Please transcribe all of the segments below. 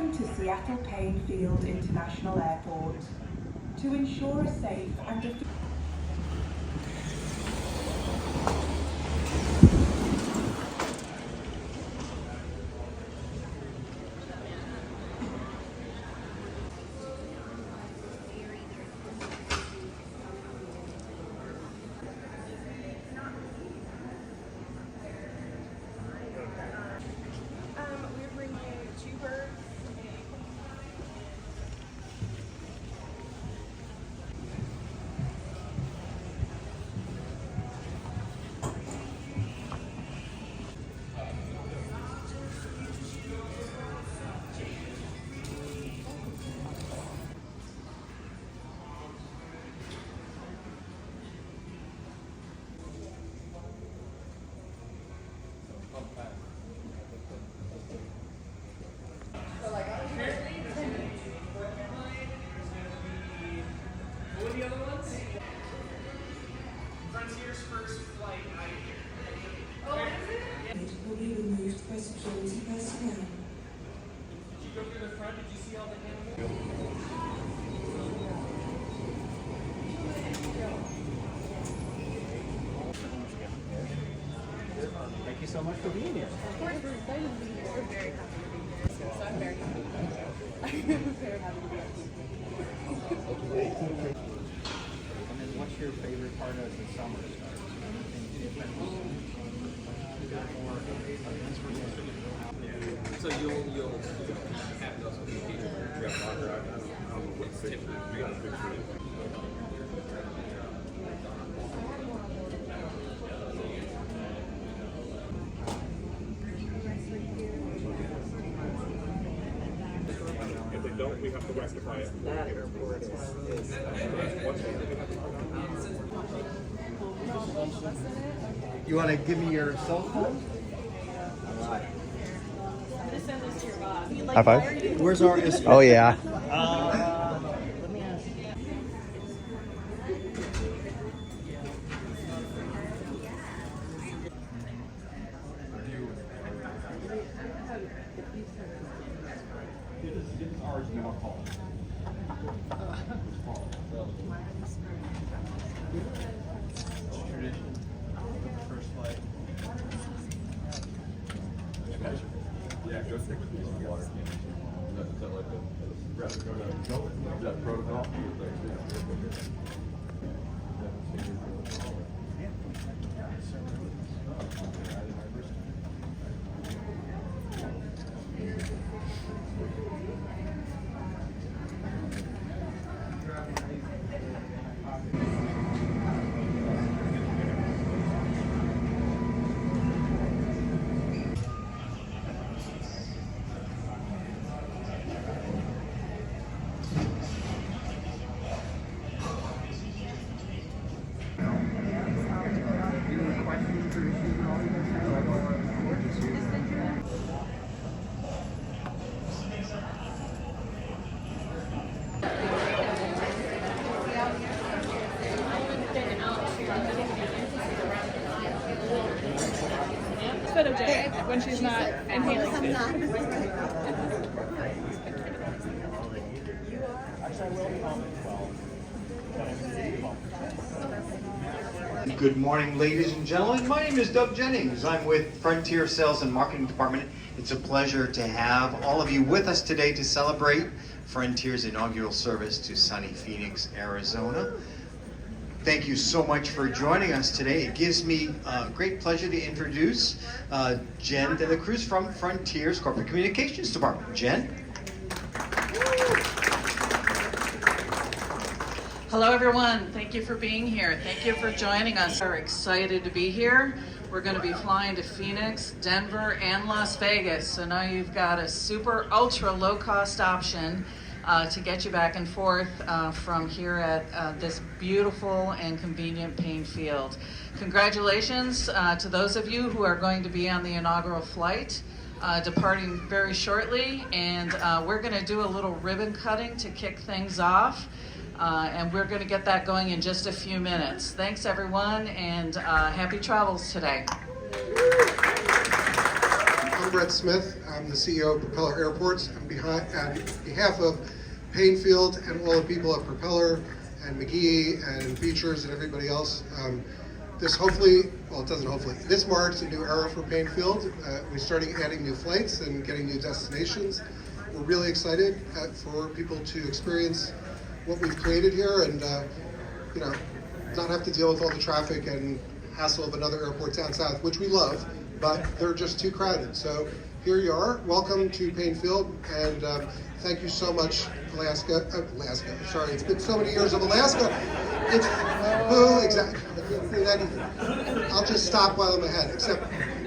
Welcome to Seattle Paine Field International Airport. To ensure a safe and efficient we're bringing two birds. What were the other ones? Frontier's first flight out of here. Oh, is it? Will be removed by security personnel. Did you go through the front? Did you see all the animals? Thank you so much for being here. Of course, we're excited to be here. We're very happy to be here. So I'm very happy to be here. I'm very happy to be here. And then what's your favorite part of the summer starts? Anything different? So you'll have those people drop water out. I don't know what's typically got a picture. If they don't, we have to rectify it. That airport is You want to give me your cell phone? All right. I'm going to send this to your boss. High five. Where's our escort? Oh yeah. Let me ask you. Yeah, go take some water. Is that like is that protocol? Photogenic when she's not inhaling. Good morning, ladies and gentlemen. My name is Doug Jennings. I'm with Frontier Sales and Marketing Department. It's a pleasure to have all of you with us today to celebrate Frontier's inaugural service to sunny Phoenix, Arizona. Thank you so much for joining us today. It gives me great pleasure to introduce Jen de la Cruz from Frontier's Corporate Communications Department. Jen? Hello everyone, thank you for being here. Thank you for joining us. We're excited to be here. We're going to be flying to Phoenix, Denver, and Las Vegas. So now you've got a super ultra low cost option to get you back and forth from here at this beautiful and convenient Paine Field. Congratulations to those of you who are going to be on the inaugural flight. Departing very shortly, and we're going to do a little ribbon cutting to kick things off. And we're going to get that going in just a few minutes. Thanks everyone, and happy travels today. Brett Smith. I'm the CEO of Propeller Airports. On behalf of Paine Field and all the people at Propeller and McGee and Beechers and everybody else, this marks a new era for Paine Field. We're starting adding new flights and getting new destinations. We're really excited for people to experience what we've created here and not have to deal with all the traffic and hassle of another airport down south, which we love, but they're just too crowded. So here you are. Welcome to Paine Field, and thank you so much, Alaska. Sorry, it's been so many years of Alaska. It's exactly. I can't say that either. I'll just stop while I'm ahead. Except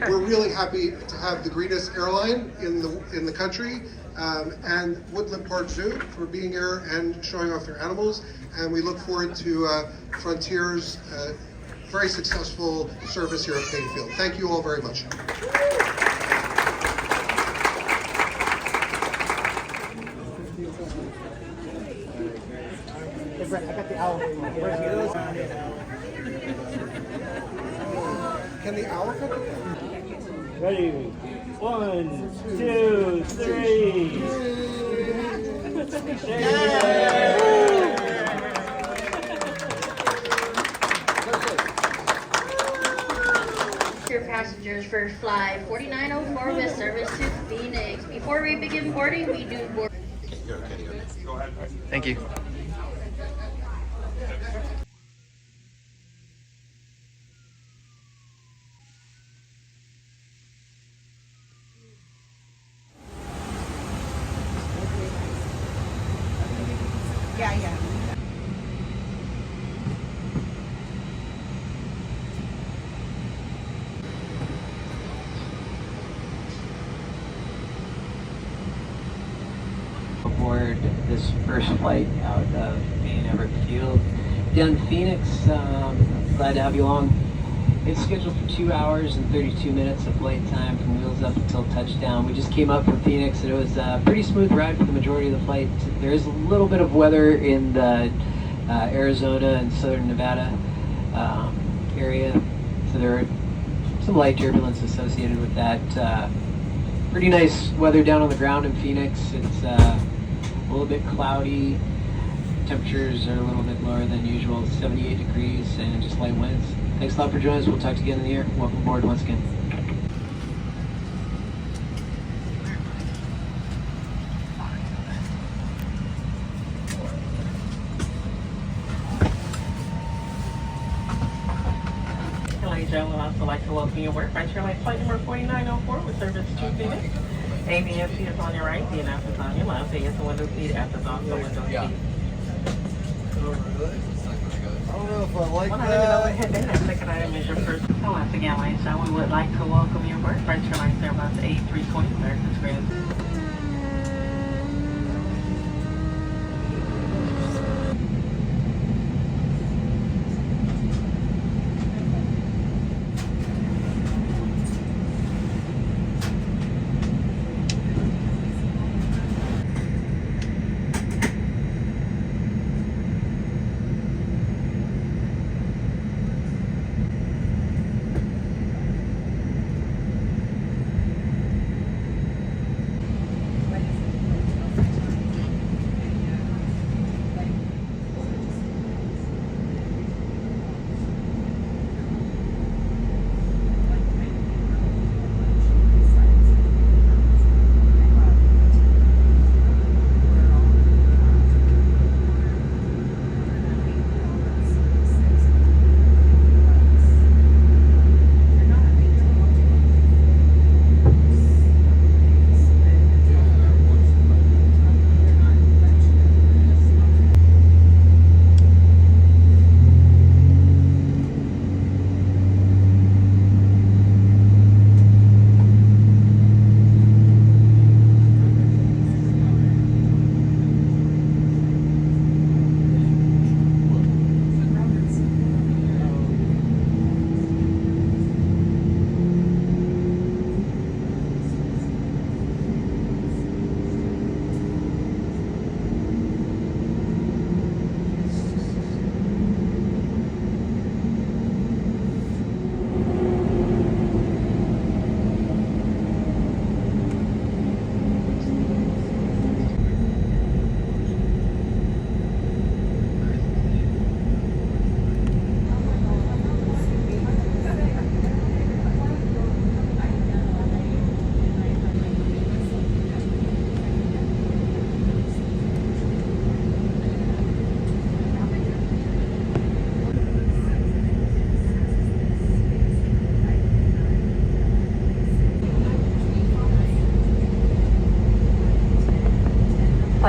we're really happy to have the greenest airline in the country, and Woodland Park Zoo for being here and showing off their animals. And we look forward to Frontier's very successful service here at Paine Field. Thank you all very much. Everett, I got the owl. Can the owl cut it? Ready? 1, 2, 3. Your passengers for flight 4904 with service to Phoenix. Before we begin boarding, we do board. Thank you. Yeah. Aboard this first flight out of Maine Everett Field down to Phoenix. Glad to have you along. It's scheduled for 2 hours and 32 minutes of flight time from wheels up until touchdown. We just came up from Phoenix and it was a pretty smooth ride for the majority of the flight. There is a little bit of weather in the Arizona and southern Nevada area, so there are some light turbulence associated with that. Pretty nice weather down on the ground in Phoenix. It's a little bit cloudy. Temperatures are a little bit lower than usual, 78 degrees and just light winds. Thanks a lot for joining us. We'll talk to you again in the air. Welcome aboard once again. Ladies and gentlemen, I'd also like to welcome you aboard Airline flight number 4904 with service to Phoenix. ABS is on your right, DNF is on your left. A is the window seat, F is also window seat. I don't know if I like that. Second item is your first. So once again, ladies and gentlemen, we would like to welcome you aboard Airlines Airbus A320 American Express.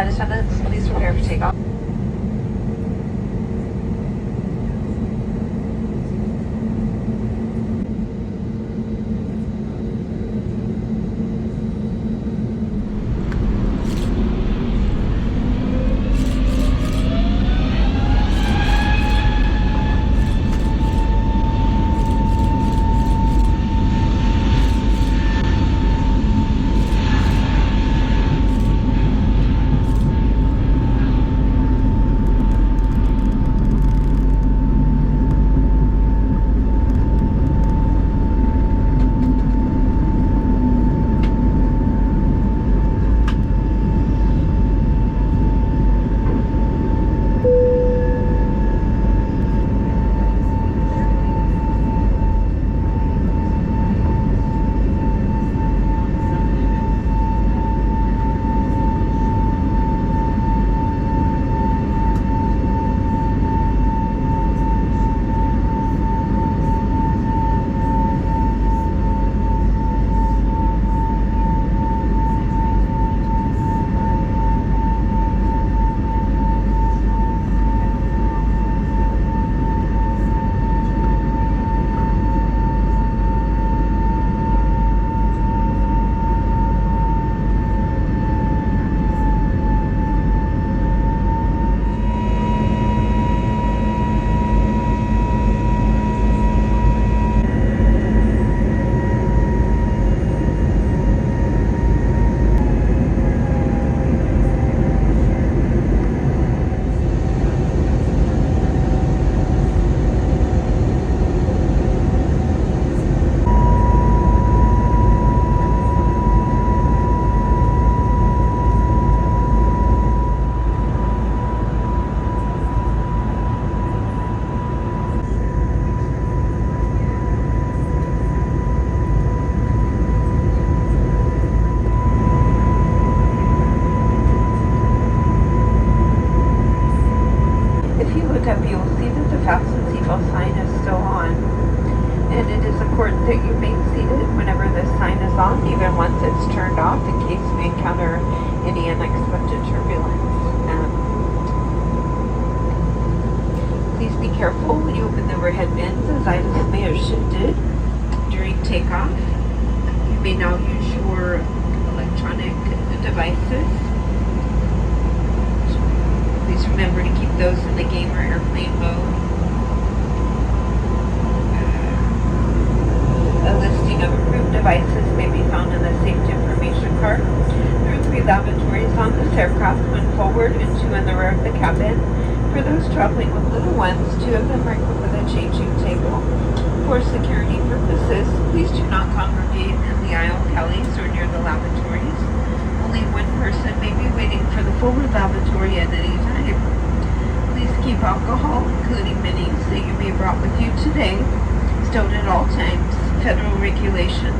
flight attendants, please prepare for takeoff. that you remain seated whenever this sign is on, even once it's turned off, in case we encounter any unexpected turbulence. Please be careful when you open the overhead bins, as items may have shifted during takeoff. You may now use your electronic devices. Please remember to keep those in the game or airplane mode. A listing of approved devices may be found in the safety information card. There are 3 lavatories on this aircraft, 1 forward and 2 in the rear of the cabin. For those traveling with little ones, 2 of them are equipped with a changing table. For security purposes, please do not congregate in the aisle galleys or near the lavatories. Only 1 person may be waiting for the forward lavatory at any time. Please keep alcohol, including minis that you may have brought with you today, stowed at all times. Federal regulations.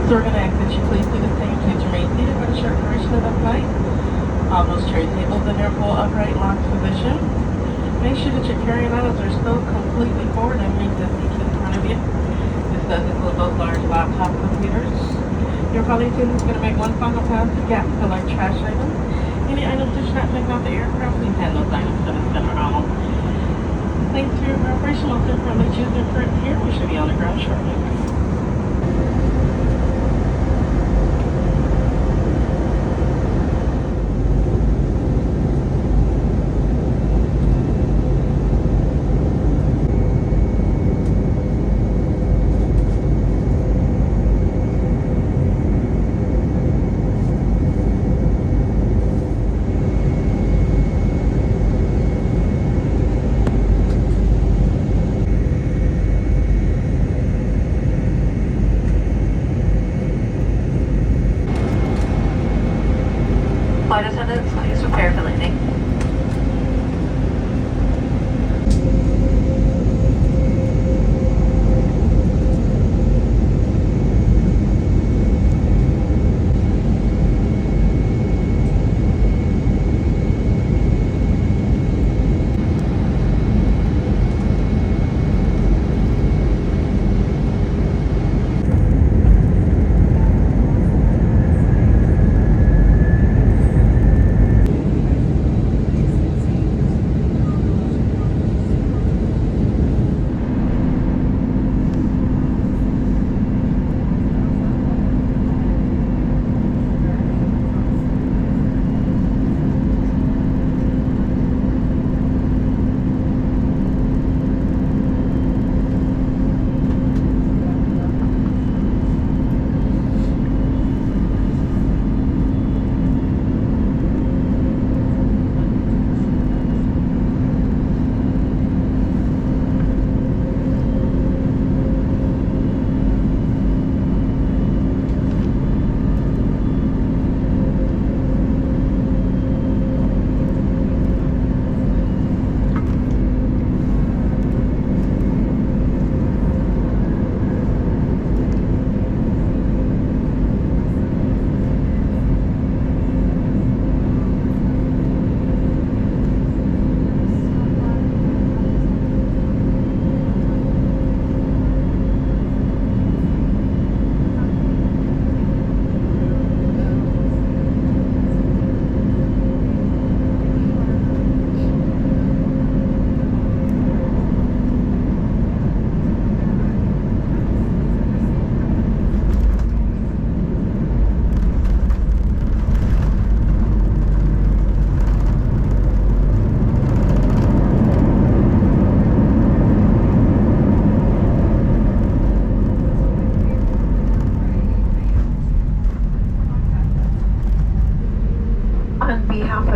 So we're going to ask that you please do the same. Please remain seated for the short duration of the flight. All those tray tables in their full upright locked position. Make sure that your carry-ons are still completely forward and make the seats in front of you. This does include those large laptop computers. Your flight attendant is going to make one final pass to gap collect trash items. Any items that should not take off the aircraft, please hand those items to the center aisle. Thanks for your cooperation. I'll send from the user print here. We should be on the ground shortly. Flight attendants, please prepare for landing.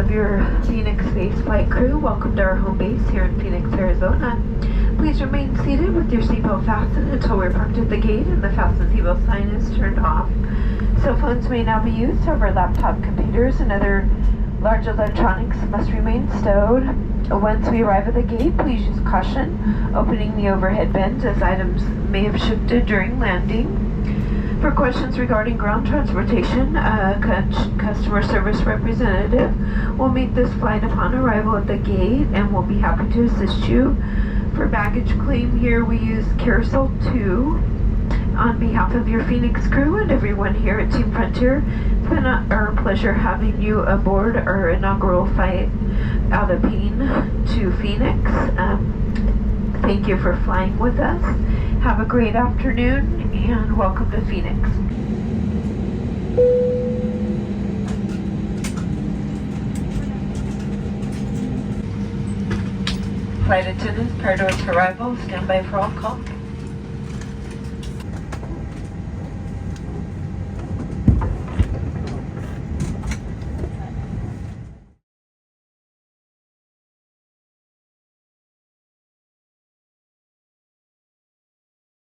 Your Phoenix spaceflight crew, welcome to our home base here in Phoenix, Arizona. Please remain seated with your seatbelt fastened until we're parked at the gate and the fasten seatbelt sign is turned off. Cell phones may now be used. However, laptop computers and other large electronics must remain stowed. Once we arrive at the gate, please use caution opening the overhead bins as items may have shifted during landing. For questions regarding ground transportation, a customer service representative will meet this flight upon arrival at the gate and will be happy to assist you. For baggage claim here, we use Carousel 2. On behalf of your Phoenix crew and everyone here at Team Frontier, it's been our pleasure having you aboard our inaugural flight out of Paine to Phoenix. Thank you for flying with us. Have a great afternoon and welcome to Phoenix. Flight attendants, prior to arrival, stand by for all calls.